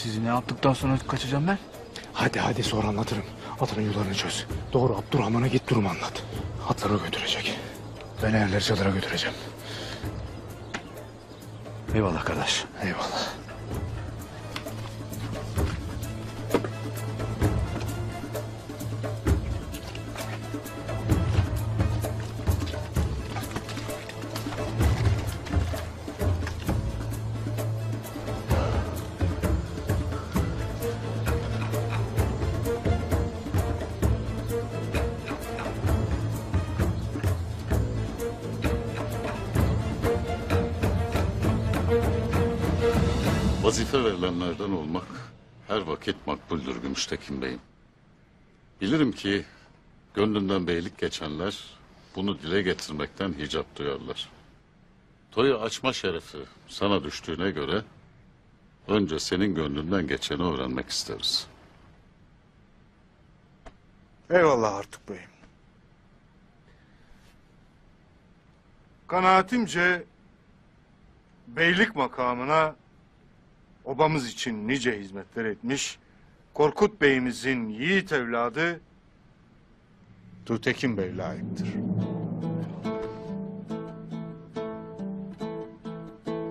Sizi ne yaptıktan sonra kaçacağım ben? Hadi sonra anlatırım. Atının yollarını çöz. Doğru Abdurrahman'a git, durumu anlat. Atları o götürecek. Ben eğerleri çadıra götüreceğim. Eyvallah kardeş. Eyvallah. Vazife verilenlerden olmak her vakit makbuldür Gümüştekin Bey'im. Bilirim ki gönlünden beylik geçenler bunu dile getirmekten hicap duyarlar. Toyu açma şerefi sana düştüğüne göre önce senin gönlünden geçeni öğrenmek isteriz. Eyvallah artık beyim. Kanaatimce beylik makamına obamız için nice hizmetler etmiş Korkut Bey'imizin yiğit evladı Tuğtekin Bey layıktır.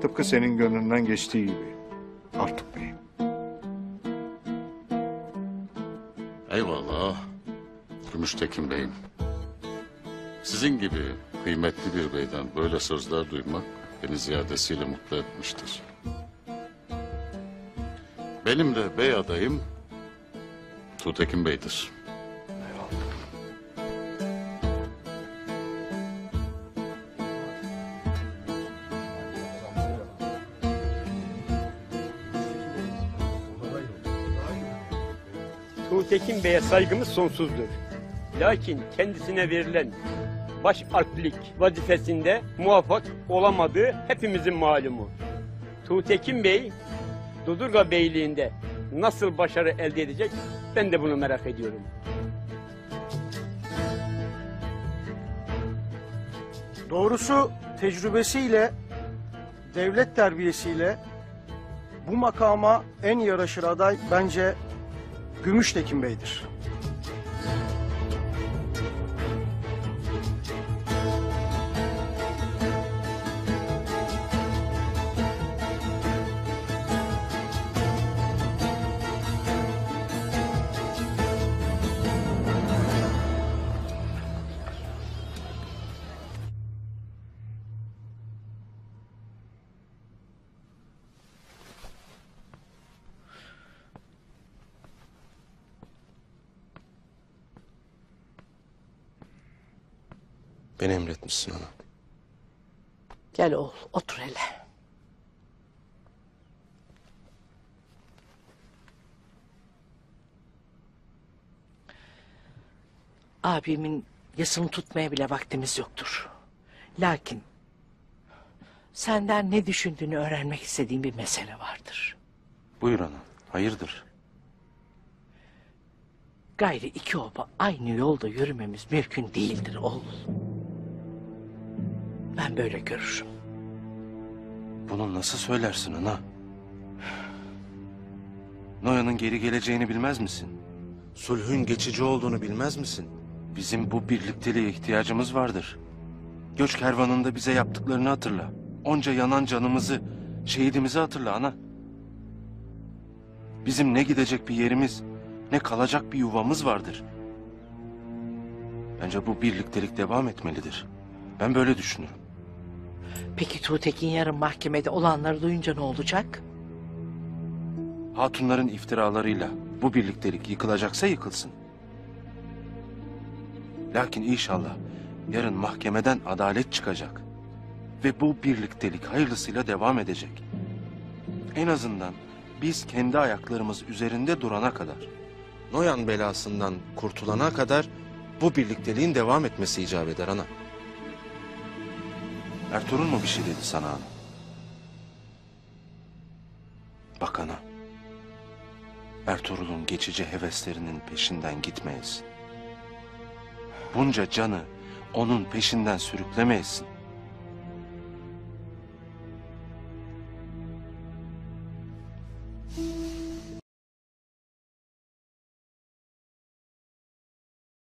Tıpkı senin gönlünden geçtiği gibi artık beyim. Eyvallah Gümüştekin Bey'im. Sizin gibi kıymetli bir beyden böyle sözler duymak beni ziyadesiyle mutlu etmiştir. Benim de bey adayım Tuğtekin Bey'dir. Tuğtekin Bey'e saygımız sonsuzdur. Lakin kendisine verilen baş alplik vazifesinde muvaffak olamadığı hepimizin malumu. Tuğtekin Bey, Dudurga Beyliği'nde nasıl başarı elde edecek, ben de bunu merak ediyorum. Doğrusu tecrübesiyle, devlet terbiyesiyle bu makama en yaraşır aday bence Gümüştekin Bey'dir. Beni emretmişsin ana. Gel oğul, otur hele. Abimin yasını tutmaya bile vaktimiz yoktur. Lakin senden ne düşündüğünü öğrenmek istediğim bir mesele vardır. Buyur ana, hayırdır? Gayrı iki oba aynı yolda yürümemiz mümkün değildir oğul. Ben böyle görürüm. Bunu nasıl söylersin ana? Noyan'ın geri geleceğini bilmez misin? Sulhün geçici olduğunu bilmez misin? Bizim bu birlikteliğe ihtiyacımız vardır. Göç kervanında bize yaptıklarını hatırla. Onca yanan canımızı, şehidimizi hatırla ana. Bizim ne gidecek bir yerimiz, ne kalacak bir yuvamız vardır. Bence bu birliktelik devam etmelidir. Ben böyle düşünürüm. Peki Tuğtekin yarın mahkemede olanları duyunca ne olacak? Hatunların iftiralarıyla bu birliktelik yıkılacaksa yıkılsın. Lakin inşallah yarın mahkemeden adalet çıkacak. Ve bu birliktelik hayırlısıyla devam edecek. En azından biz kendi ayaklarımız üzerinde durana kadar, Noyan belasından kurtulana kadar bu birlikteliğin devam etmesi icap eder ana. Ertuğrul mu bir şey dedi sana ana? Bak ana, Ertuğrul'un geçici heveslerinin peşinden gitmeyiz. Bunca canı onun peşinden sürüklemeyesin.